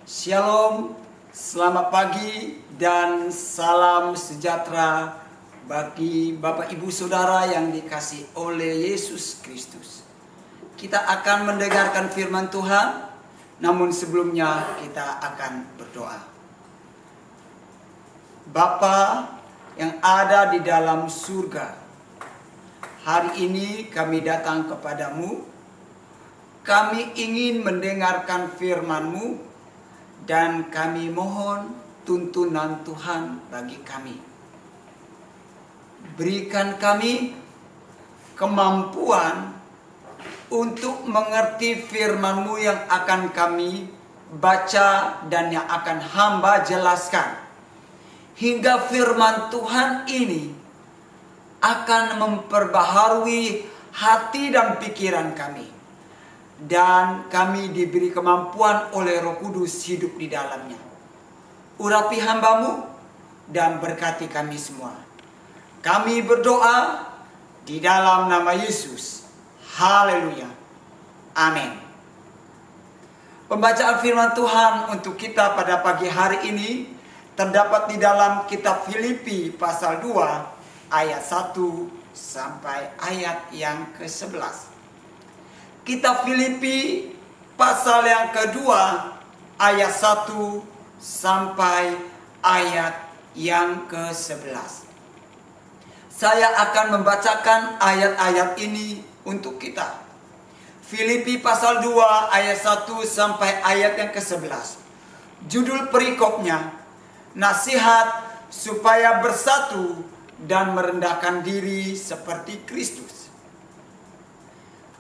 Shalom, selamat pagi dan salam sejahtera bagi Bapak Ibu Saudara yang dikasihi oleh Yesus Kristus. Kita akan mendengarkan firman Tuhan, namun sebelumnya kita akan berdoa. Bapa yang ada di dalam surga, hari ini kami datang kepadamu. Kami ingin mendengarkan firman-Mu. Dan kami mohon tuntunan Tuhan bagi kami. Berikan kami kemampuan untuk mengerti firman-Mu yang akan kami baca dan yang akan hamba jelaskan. Hingga firman Tuhan ini akan memperbaharui hati dan pikiran kami. Dan kami diberi kemampuan oleh Roh Kudus hidup di dalamnya. Urapi hamba-Mu dan berkati kami semua. Kami berdoa di dalam nama Yesus. Haleluya. Amin. Pembacaan firman Tuhan untuk kita pada pagi hari ini terdapat di dalam kitab Filipi pasal 2 ayat 1 sampai ayat yang ke-11. Kitab Filipi pasal yang kedua ayat 1 sampai ayat yang ke-11. Saya akan membacakan ayat-ayat ini untuk kita. Filipi pasal 2 ayat 1 sampai ayat yang ke-11. Judul perikopnya, nasihat supaya bersatu dan merendahkan diri seperti Kristus.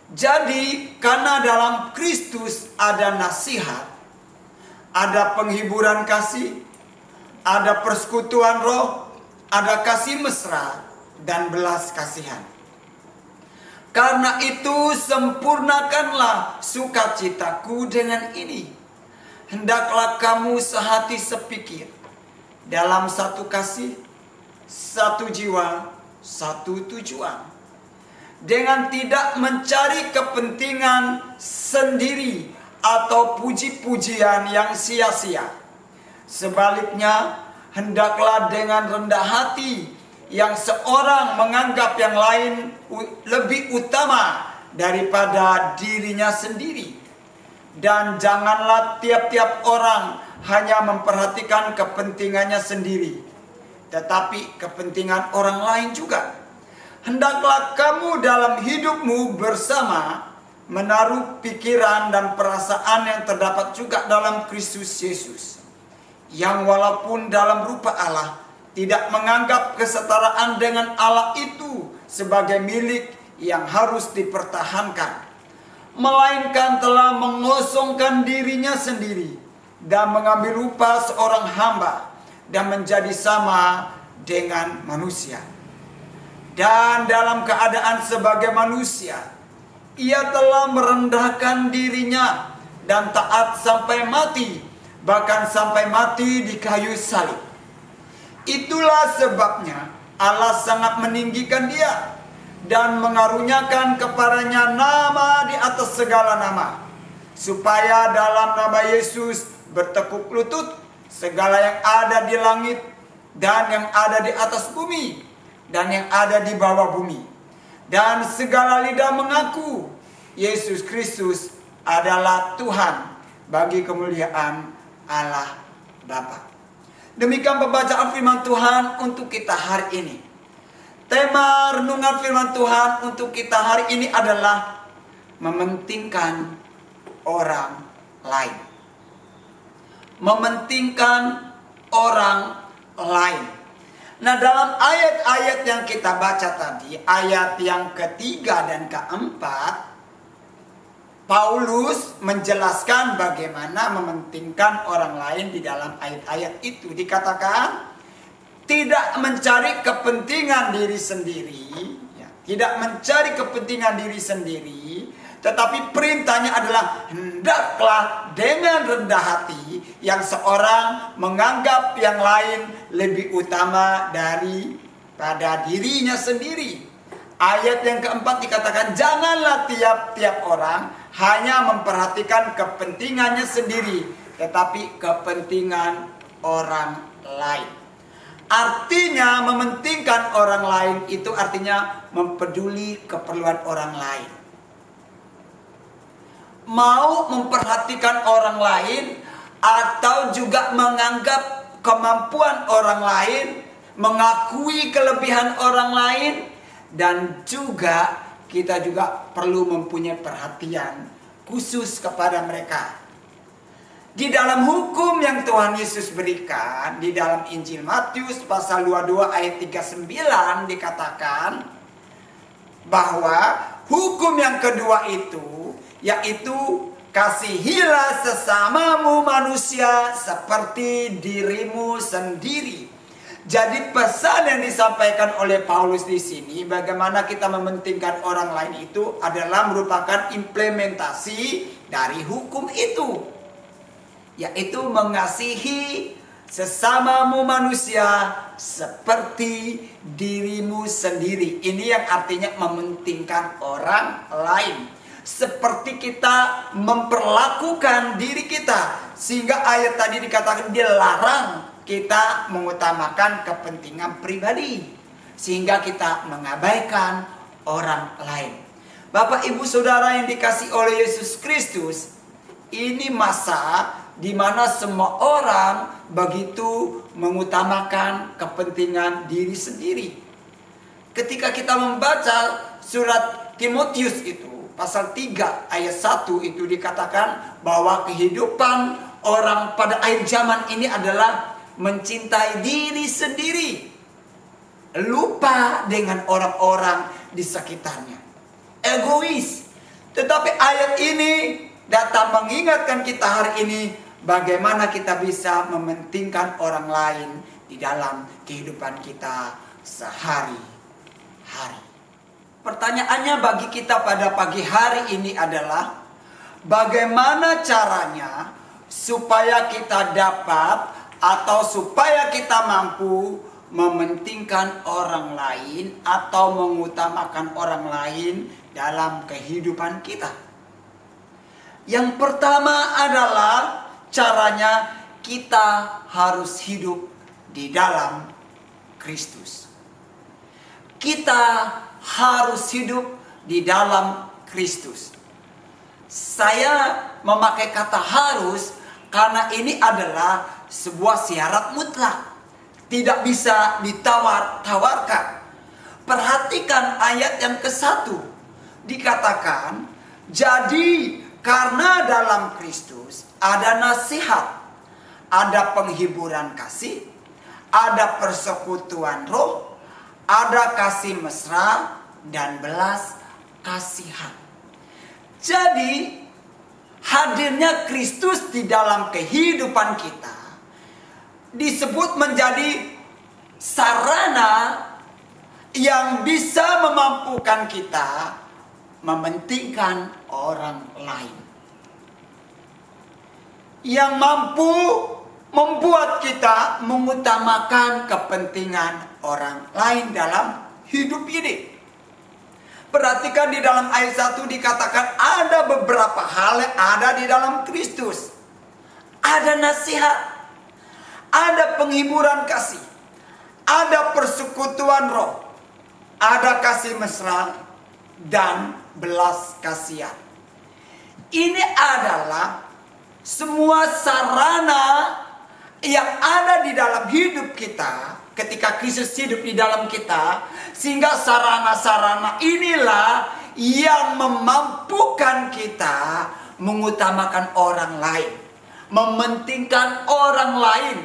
Jadi karena dalam Kristus ada nasihat, ada penghiburan kasih, ada persekutuan roh, ada kasih mesra dan belas kasihan. Karena itu sempurnakanlah sukacitaku dengan ini. Hendaklah kamu sehati sepikir, dalam satu kasih, satu jiwa, satu tujuan. Dengan tidak mencari kepentingan sendiri atau puji-pujian yang sia-sia. Sebaliknya, hendaklah dengan rendah hati yang seorang menganggap yang lain lebih utama daripada dirinya sendiri. Dan janganlah tiap-tiap orang hanya memperhatikan kepentingannya sendiri, tetapi kepentingan orang lain juga. Hendaklah kamu dalam hidupmu bersama menaruh pikiran dan perasaan yang terdapat juga dalam Kristus Yesus, yang walaupun dalam rupa Allah tidak menganggap kesetaraan dengan Allah itu sebagai milik yang harus dipertahankan, melainkan telah mengosongkan dirinya sendiri dan mengambil rupa seorang hamba dan menjadi sama dengan manusia. Dan dalam keadaan sebagai manusia, ia telah merendahkan dirinya dan taat sampai mati, bahkan sampai mati di kayu salib. Itulah sebabnya Allah sangat meninggikan dia dan mengaruniakan kepadanya nama di atas segala nama, supaya dalam nama Yesus bertekuk lutut segala yang ada di langit dan yang ada di atas bumi dan yang ada di bawah bumi, dan segala lidah mengaku Yesus Kristus adalah Tuhan, bagi kemuliaan Allah Bapa. Demikian pembacaan firman Tuhan untuk kita hari ini. Tema renungan firman Tuhan untuk kita hari ini adalah mementingkan orang lain. Mementingkan orang lain. Nah, dalam ayat-ayat yang kita baca tadi, ayat yang ketiga dan keempat, Paulus menjelaskan bagaimana mementingkan orang lain. Di dalam ayat-ayat itu dikatakan tidak mencari kepentingan diri sendiri, tidak mencari kepentingan diri sendiri, tetapi perintahnya adalah hendaklah dengan rendah hati yang seorang menganggap yang lain lebih utama daripada dirinya sendiri. Ayat yang keempat dikatakan janganlah tiap-tiap orang hanya memperhatikan kepentingannya sendiri, tetapi kepentingan orang lain. Artinya mementingkan orang lain itu artinya mempeduli keperluan orang lain. Mau memperhatikan orang lain atau juga menganggap kemampuan orang lain, mengakui kelebihan orang lain, dan juga kita juga perlu mempunyai perhatian khusus kepada mereka. Di dalam hukum yang Tuhan Yesus berikan, di dalam Injil Matius pasal 22 ayat 39 dikatakan bahwa hukum yang kedua itu, yaitu kasihilah sesamamu manusia seperti dirimu sendiri. Jadi pesan yang disampaikan oleh Paulus di sini, bagaimana kita mementingkan orang lain itu adalah merupakan implementasi dari hukum itu, yaitu mengasihi sesamamu manusia seperti dirimu sendiri. Ini yang artinya mementingkan orang lain. Seperti kita memperlakukan diri kita. Sehingga ayat tadi dikatakan dilarang kita mengutamakan kepentingan pribadi. Sehingga kita mengabaikan orang lain. Bapak ibu saudara yang dikasihi oleh Yesus Kristus, ini masa di mana semua orang begitu mengutamakan kepentingan diri sendiri. Ketika kita membaca surat Timotius itu, pasal 3 ayat 1 itu dikatakan bahwa kehidupan orang pada akhir zaman ini adalah mencintai diri sendiri, lupa dengan orang-orang di sekitarnya, egois. Tetapi ayat ini datang mengingatkan kita hari ini bagaimana kita bisa mementingkan orang lain di dalam kehidupan kita sehari-hari. Pertanyaannya bagi kita pada pagi hari ini adalah bagaimana caranya supaya kita dapat atau supaya kita mampu mementingkan orang lain atau mengutamakan orang lain dalam kehidupan kita. Yang pertama adalah caranya kita harus hidup di dalam Kristus. Kita harus hidup di dalam Kristus. Saya memakai kata harus karena ini adalah sebuah syarat mutlak. Tidak bisa ditawar-tawarkan. Perhatikan ayat yang ke-1. Dikatakan, jadi karena dalam Kristus ada nasihat, ada penghiburan kasih, ada persekutuan roh, ada kasih mesra, dan belas kasihan. Jadi, hadirnya Kristus di dalam kehidupan kita disebut menjadi sarana yang bisa memampukan kita mementingkan orang lain, yang mampu membuat kita mengutamakan kepentingan orang lain dalam hidup ini. Perhatikan di dalam ayat 1 dikatakan ada beberapa hal yang ada di dalam Kristus. Ada nasihat, ada penghiburan kasih, ada persekutuan roh, ada kasih mesra, dan belas kasihan. Ini adalah semua sarana yang ada di dalam hidup kita ketika Kristus hidup di dalam kita, sehingga sarana-sarana inilah yang memampukan kita mengutamakan orang lain, mementingkan orang lain,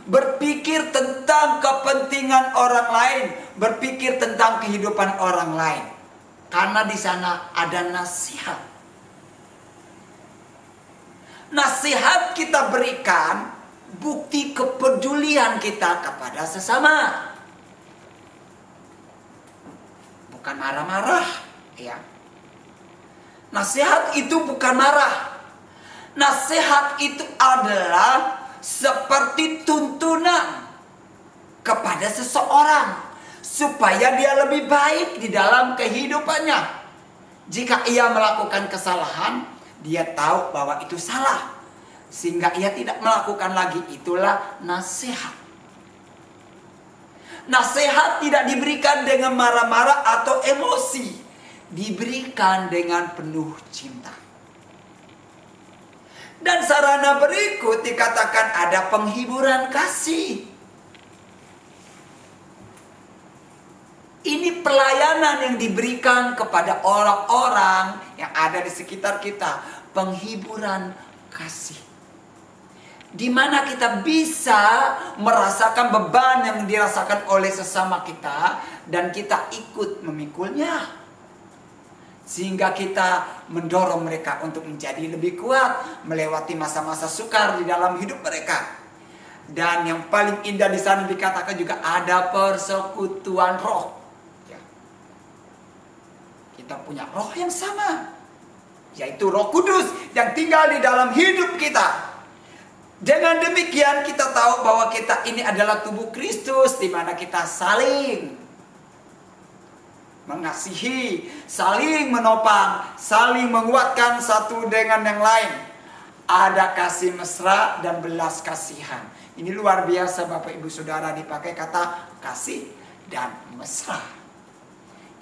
berpikir tentang kepentingan orang lain, berpikir tentang kehidupan orang lain. Karena di sana ada nasihat. Nasihat kita berikan bukti kepedulian kita kepada sesama. Bukan marah-marah, ya. Nasihat itu bukan marah. Nasihat itu adalah seperti tuntunan kepada seseorang supaya dia lebih baik di dalam kehidupannya. Jika ia melakukan kesalahan, dia tahu bahwa itu salah. sehingga ia tidak melakukan lagi. Itulah nasihat. Nasihat tidak diberikan dengan marah-marah atau emosi, diberikan dengan penuh cinta. Dan sarana berikut dikatakan ada penghiburan kasih. Ini pelayanan yang diberikan kepada orang-orang yang ada di sekitar kita. Penghiburan kasih. Di mana kita bisa merasakan beban yang dirasakan oleh sesama kita. Dan kita ikut memikulnya. Sehingga kita mendorong mereka untuk menjadi lebih kuat. Melewati masa-masa sukar di dalam hidup mereka. Dan yang paling indah di sana dikatakan juga ada persekutuan roh. Kita punya roh yang sama, yaitu Roh Kudus yang tinggal di dalam hidup kita. Dengan demikian kita tahu bahwa kita ini adalah tubuh Kristus, di mana kita saling mengasihi, saling menopang, saling menguatkan satu dengan yang lain. Ada kasih mesra dan belas kasihan. Ini luar biasa Bapak Ibu Saudara, dipakai kata kasih dan mesra.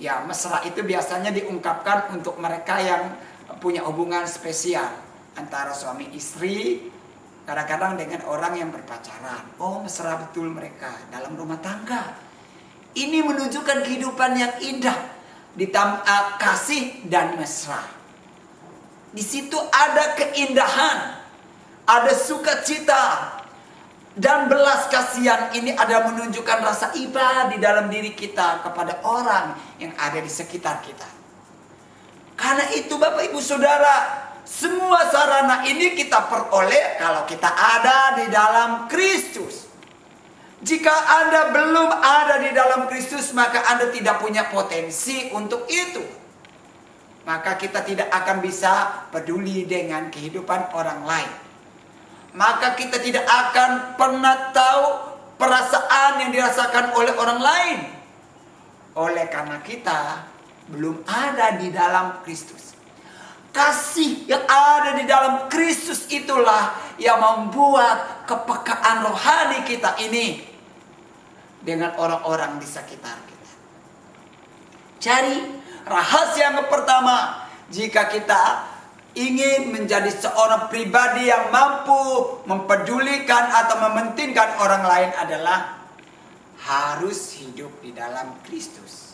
Ya, mesra itu biasanya diungkapkan untuk mereka yang punya hubungan spesial antara suami istri, kadang-kadang dengan orang yang berpacaran. Oh, mesra betul mereka dalam rumah tangga. Ini menunjukkan kehidupan yang indah, ditambah kasih dan mesra. Di situ ada keindahan, ada sukacita. Dan belas kasihan ini ada menunjukkan rasa iba di dalam diri kita kepada orang yang ada di sekitar kita. Karena itu Bapak Ibu Saudara, semua sarana ini kita peroleh kalau kita ada di dalam Kristus. Jika Anda belum ada di dalam Kristus, maka Anda tidak punya potensi untuk itu. Maka kita tidak akan bisa peduli dengan kehidupan orang lain. Maka kita tidak akan pernah tahu perasaan yang dirasakan oleh orang lain. Oleh karena kita belum ada di dalam Kristus. Kasih yang ada di dalam Kristus itulah yang membuat kepekaan rohani kita ini dengan orang-orang di sekitar kita. Jadi rahasia yang pertama, jika kita ingin menjadi seorang pribadi yang mampu mempedulikan atau mementingkan orang lain adalah harus hidup di dalam Kristus.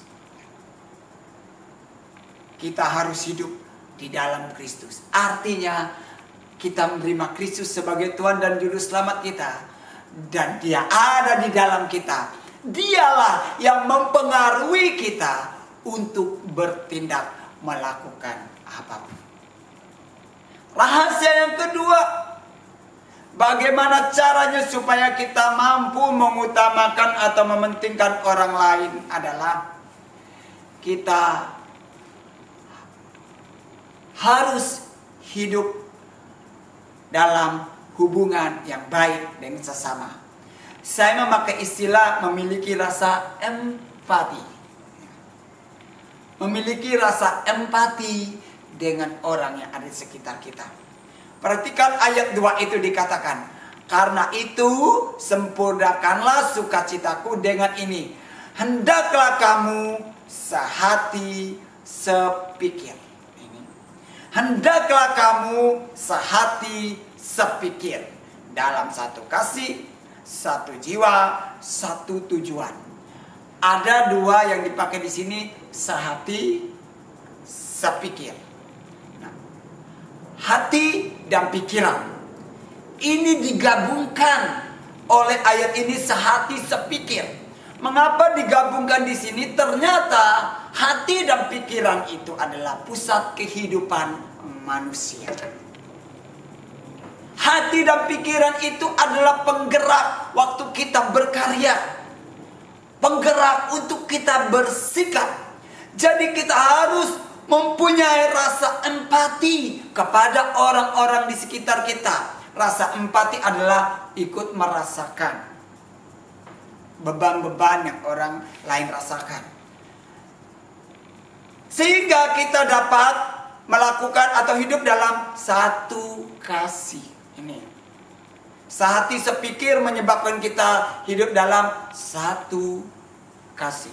Kita harus hidup di dalam Kristus. Artinya kita menerima Kristus sebagai Tuhan dan Juru Selamat kita. Dan Dia ada di dalam kita. Dialah yang mempengaruhi kita untuk bertindak melakukan apapun. Rahasia yang kedua, bagaimana caranya supaya kita mampu mengutamakan atau mementingkan orang lain adalah kita harus hidup dalam hubungan yang baik dengan sesama. Saya memakai istilah memiliki rasa empati. Memiliki rasa empati dengan orang yang ada di sekitar kita. Perhatikan ayat 2 itu dikatakan, karena itu sempurnakanlah sukacitaku dengan ini. Hendaklah kamu sehati sepikir. Hendaklah kamu sehati sepikir. Dalam satu kasih, satu jiwa, satu tujuan. Ada dua yang dipakai di sini, sehati sepikir. Hati dan pikiran ini digabungkan oleh ayat ini, sehati sepikir. Mengapa digabungkan di sini? Ternyata hati dan pikiran itu adalah pusat kehidupan manusia. Hati dan pikiran itu adalah penggerak waktu kita berkarya, penggerak untuk kita bersikap. Jadi kita harus mempunyai rasa empati kepada orang-orang di sekitar kita. Rasa empati adalah ikut merasakan beban-beban yang orang lain rasakan. Sehingga kita dapat melakukan atau hidup dalam satu kasih. Ini sehati, sepikir menyebabkan kita hidup dalam satu kasih.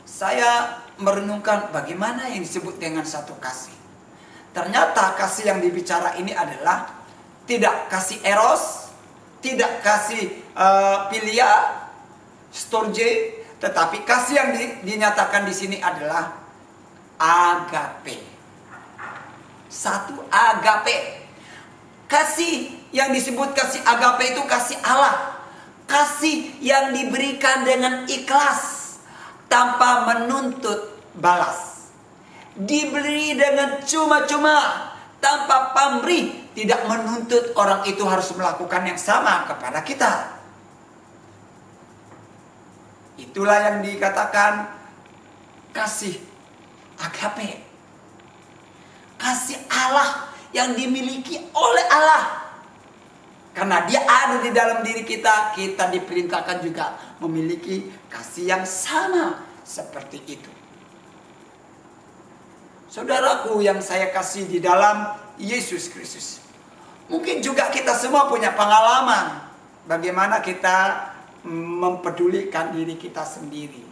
Saya merenungkan bagaimana yang disebut dengan satu kasih. Ternyata kasih yang dibicara ini adalah tidak kasih eros, tidak kasih philia, storge, tetapi kasih yang dinyatakan di sini adalah agape. Satu agape. Kasih yang disebut kasih agape itu kasih Allah. Kasih yang diberikan dengan ikhlas tanpa menuntut balas. Diberi dengan cuma-cuma tanpa pamrih, tidak menuntut orang itu harus melakukan yang sama kepada kita. Itulah yang dikatakan kasih agape. Kasih Allah yang dimiliki oleh Allah. Karena dia ada di dalam diri kita, kita diperintahkan juga memiliki kasih yang sama seperti itu. Saudaraku yang saya kasih di dalam Yesus Kristus, mungkin juga kita semua punya pengalaman bagaimana kita mempedulikan diri kita sendiri.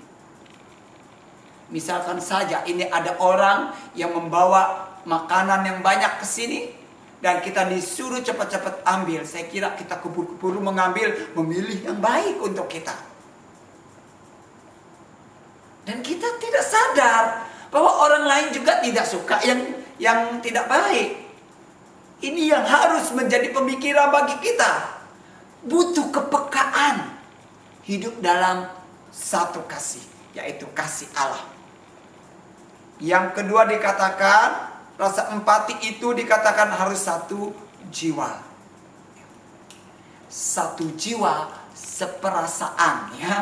Misalkan saja ini ada orang yang membawa makanan yang banyak ke sini dan kita disuruh cepat-cepat ambil. Saya kira kita keburu-buru mengambil, memilih yang baik untuk kita. Dan kita tidak sadar bahwa orang lain juga tidak suka yang tidak baik. Ini yang harus menjadi pemikiran bagi kita. Butuh kepekaan hidup dalam satu kasih, yaitu kasih Allah. Yang kedua dikatakan rasa empati itu dikatakan harus satu jiwa. Satu jiwa seperasaan, ya.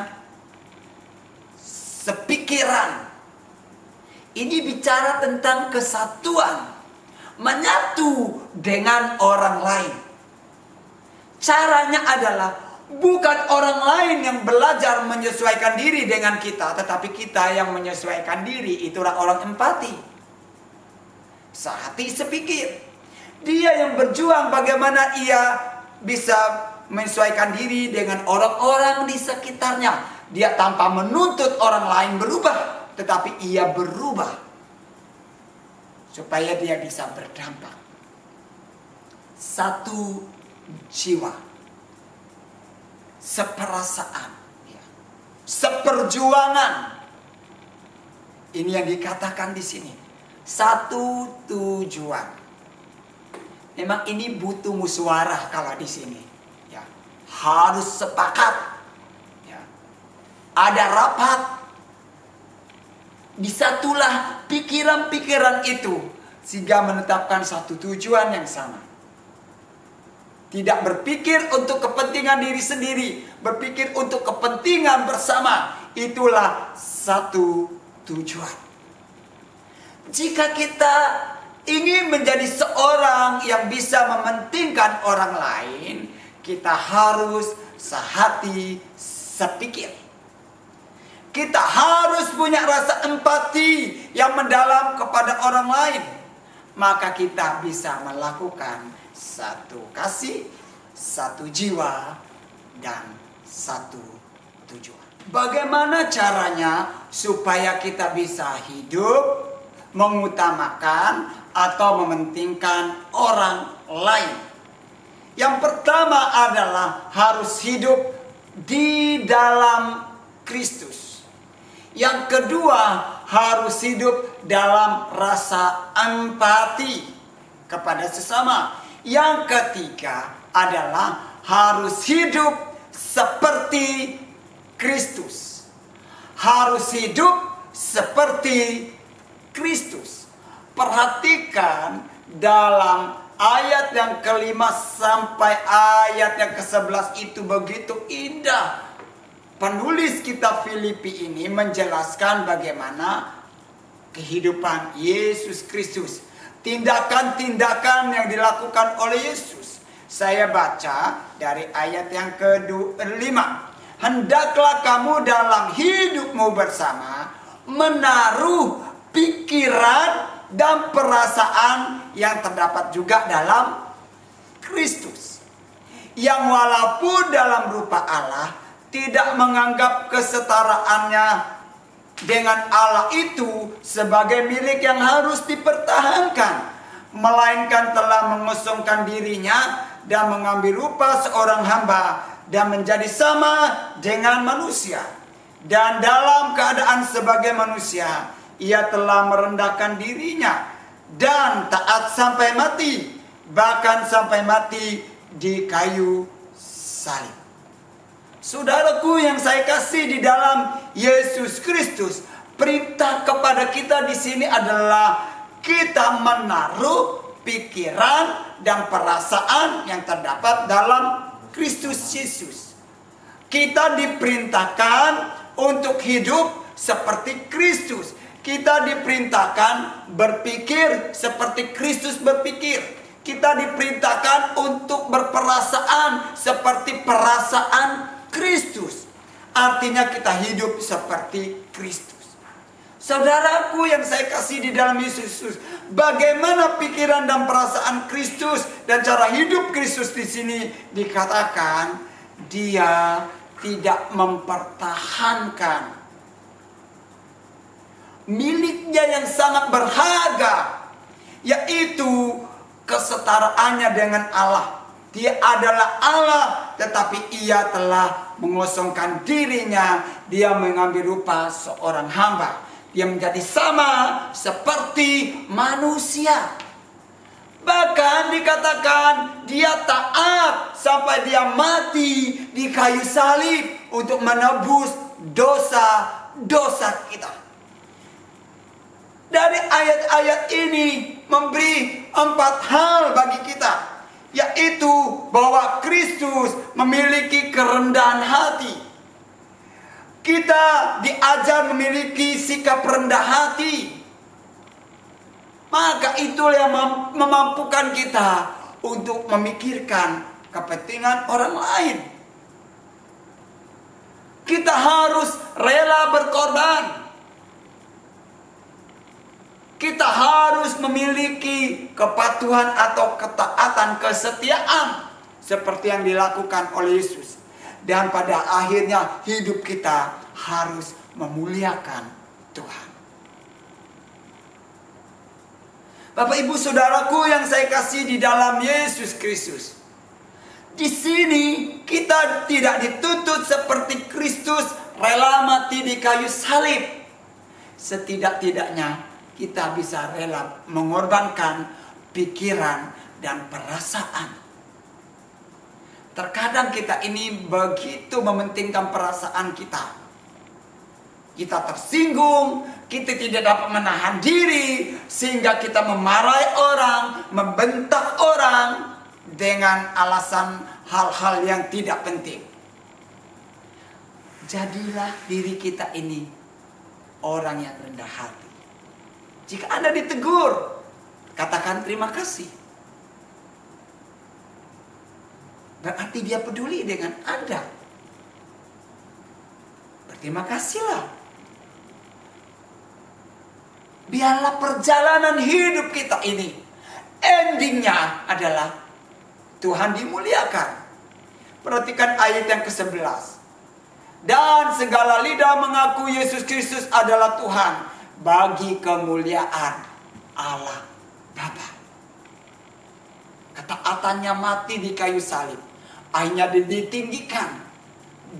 Sepikiran. Ini bicara tentang kesatuan, menyatu dengan orang lain. Caranya adalah bukan orang lain yang belajar menyesuaikan diri dengan kita, tetapi kita yang menyesuaikan diri. Itulah orang empati. Sehati sepikir. Dia yang berjuang bagaimana ia bisa menyesuaikan diri dengan orang-orang di sekitarnya. Dia tanpa menuntut orang lain berubah, tetapi ia berubah supaya dia bisa berdampak. Satu jiwa, seperasaan, seperjuangan. Ini yang dikatakan di sini. Satu tujuan. Memang ini butuh musyawarah kalau di sini. Ya, harus sepakat. Ya. Ada rapat. Disatulah pikiran-pikiran itu sehingga menetapkan satu tujuan yang sama. Tidak berpikir untuk kepentingan diri sendiri, berpikir untuk kepentingan bersama. Itulah satu tujuan. Jika kita ingin menjadi seorang yang bisa mementingkan orang lain, kita harus sehati, sepikir. Kita harus punya rasa empati yang mendalam kepada orang lain. Maka kita bisa melakukan satu kasih, satu jiwa, dan satu tujuan. Bagaimana caranya supaya kita bisa hidup mengutamakan atau mementingkan orang lain? Yang pertama adalah harus hidup di dalam Kristus. Yang kedua harus hidup dalam rasa empati kepada sesama. Yang ketiga adalah harus hidup seperti Kristus. Harus hidup seperti Kristus. Perhatikan dalam ayat yang kelima sampai ayat yang ke-11 itu begitu indah. Penulis kitab Filipi ini menjelaskan bagaimana kehidupan Yesus Kristus. Tindakan-tindakan yang dilakukan oleh Yesus. Saya baca dari ayat yang ke-5. Hendaklah kamu dalam hidupmu bersama menaruh pikiran dan perasaan yang terdapat juga dalam Kristus. Yang walaupun dalam rupa Allah tidak menganggap kesetaraannya dengan Allah itu sebagai milik yang harus dipertahankan, melainkan telah mengosongkan dirinya dan mengambil rupa seorang hamba dan menjadi sama dengan manusia. Dan dalam keadaan sebagai manusia, ia telah merendahkan dirinya dan taat sampai mati, bahkan sampai mati di kayu salib. Saudaraku yang saya kasih di dalam Yesus Kristus, perintah kepada kita di sini adalah kita menaruh pikiran dan perasaan yang terdapat dalam Kristus Yesus. Kita diperintahkan untuk hidup seperti Kristus. Kita diperintahkan berpikir seperti Kristus berpikir. Kita diperintahkan untuk berperasaan seperti perasaan Kristus. Artinya kita hidup seperti Kristus. Saudaraku yang saya kasih di dalam Yesus, bagaimana pikiran dan perasaan Kristus dan cara hidup Kristus di sini dikatakan dia tidak mempertahankan miliknya yang sangat berharga, yaitu kesetaraannya dengan Allah. Dia adalah Allah, tetapi ia telah mengosongkan dirinya. Dia mengambil rupa seorang hamba. Dia menjadi sama seperti manusia. Bahkan dikatakan dia taat sampai dia mati di kayu salib untuk menebus dosa-dosa kita. Dari ayat-ayat ini memberi 4 hal bagi kita, yaitu bahwa Kristus memiliki kerendahan hati. Kita diajar memiliki sikap rendah hati. Maka itulah yang memampukan kita untuk memikirkan kepentingan orang lain. Kita harus rela berkorban. Kita harus memiliki kepatuhan atau ketaatan, kesetiaan seperti yang dilakukan oleh Yesus. Dan pada akhirnya hidup kita harus memuliakan Tuhan. Bapak Ibu Saudaraku yang saya kasih di dalam Yesus Kristus, di sini kita tidak dituntut seperti Kristus rela mati di kayu salib. Setidak-tidaknya kita bisa rela mengorbankan pikiran dan perasaan. Terkadang kita ini begitu mementingkan perasaan kita. Kita tersinggung, kita tidak dapat menahan diri, sehingga kita memarahi orang, membentak orang dengan alasan hal-hal yang tidak penting. Jadilah diri kita ini orang yang rendah hati. Jika Anda ditegur, katakan terima kasih. Berarti dia peduli dengan Anda. Berterima kasihlah. Biarlah perjalanan hidup kita ini, endingnya adalah Tuhan dimuliakan. Perhatikan ayat yang ke-11. Dan segala lidah mengaku Yesus Kristus adalah Tuhan, bagi kemuliaan Allah Bapa. Ketaatannya mati di kayu salib, akhirnya ditinggikan,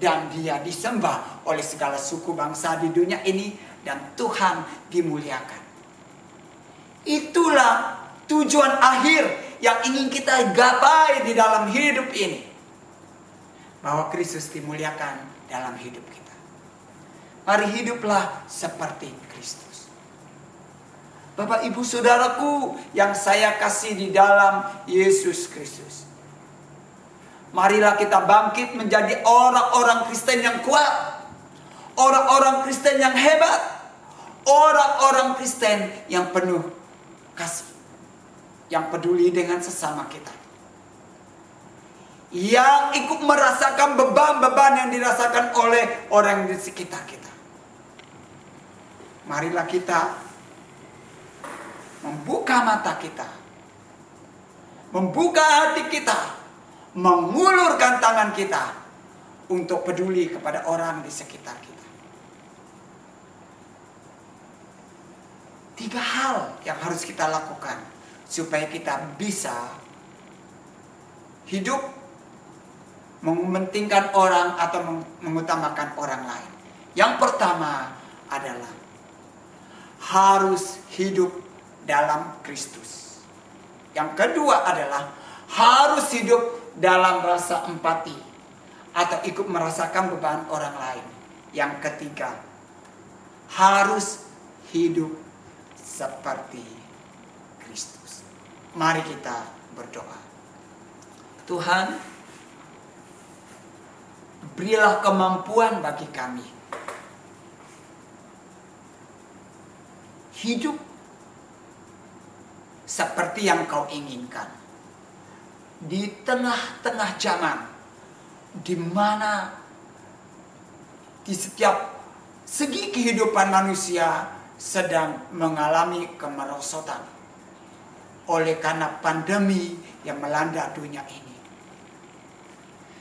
dan dia disembah oleh segala suku bangsa di dunia ini, dan Tuhan dimuliakan. Itulah tujuan akhir yang ingin kita gapai di dalam hidup ini, bahwa Kristus dimuliakan dalam hidup kita. Mari hiduplah seperti Kristus. Bapak Ibu Saudaraku yang saya kasih di dalam Yesus Kristus, marilah kita bangkit menjadi orang-orang Kristen yang kuat, orang-orang Kristen yang hebat, orang-orang Kristen yang penuh kasih, yang peduli dengan sesama kita, yang ikut merasakan beban-beban yang dirasakan oleh orang di sekitar kita. Marilah kita membuka mata kita membuka hati kita, mengulurkan tangan kita untuk peduli kepada orang di sekitar kita. 3 hal yang harus kita lakukan supaya kita bisa hidup mementingkan orang atau mengutamakan orang lain. Yang pertama adalah harus hidup dalam Kristus. Yang kedua adalah harus hidup dalam rasa empati atau ikut merasakan beban orang lain. Yang ketiga, harus hidup seperti Kristus. Mari kita berdoa. Tuhan, berilah kemampuan bagi kami hidup seperti yang Kau inginkan di tengah-tengah zaman di mana di setiap segi kehidupan manusia sedang mengalami kemerosotan oleh karena pandemi yang melanda dunia ini,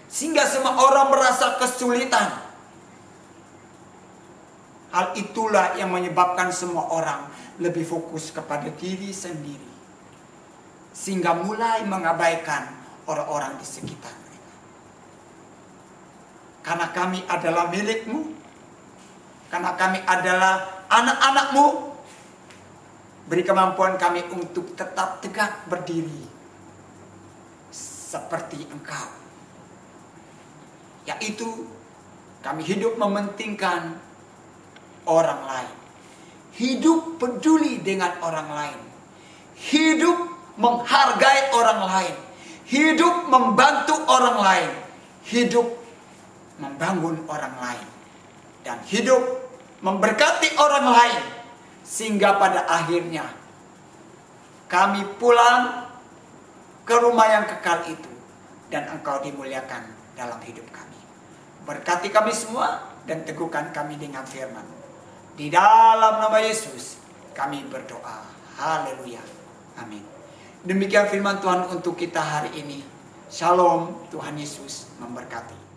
sehingga semua orang merasa kesulitan. Hal itulah yang menyebabkan semua orang lebih fokus kepada diri sendiri, sehingga mulai mengabaikan orang-orang di sekitar mereka. Karena kami adalah milik-Mu, karena kami adalah anak-anak-Mu, beri kemampuan kami untuk tetap tegak berdiri seperti Engkau, yaitu kami hidup mementingkan orang lain, hidup peduli dengan orang lain, hidup menghargai orang lain, hidup membantu orang lain, hidup membangun orang lain, dan hidup memberkati orang lain, sehingga pada akhirnya kami pulang ke rumah yang kekal itu dan Engkau dimuliakan dalam hidup kami. Berkati kami semua dan teguhkan kami dengan firman. Di dalam nama Yesus kami berdoa. Haleluya. Amin. Demikian firman Tuhan untuk kita hari ini. Shalom. Tuhan Yesus memberkati.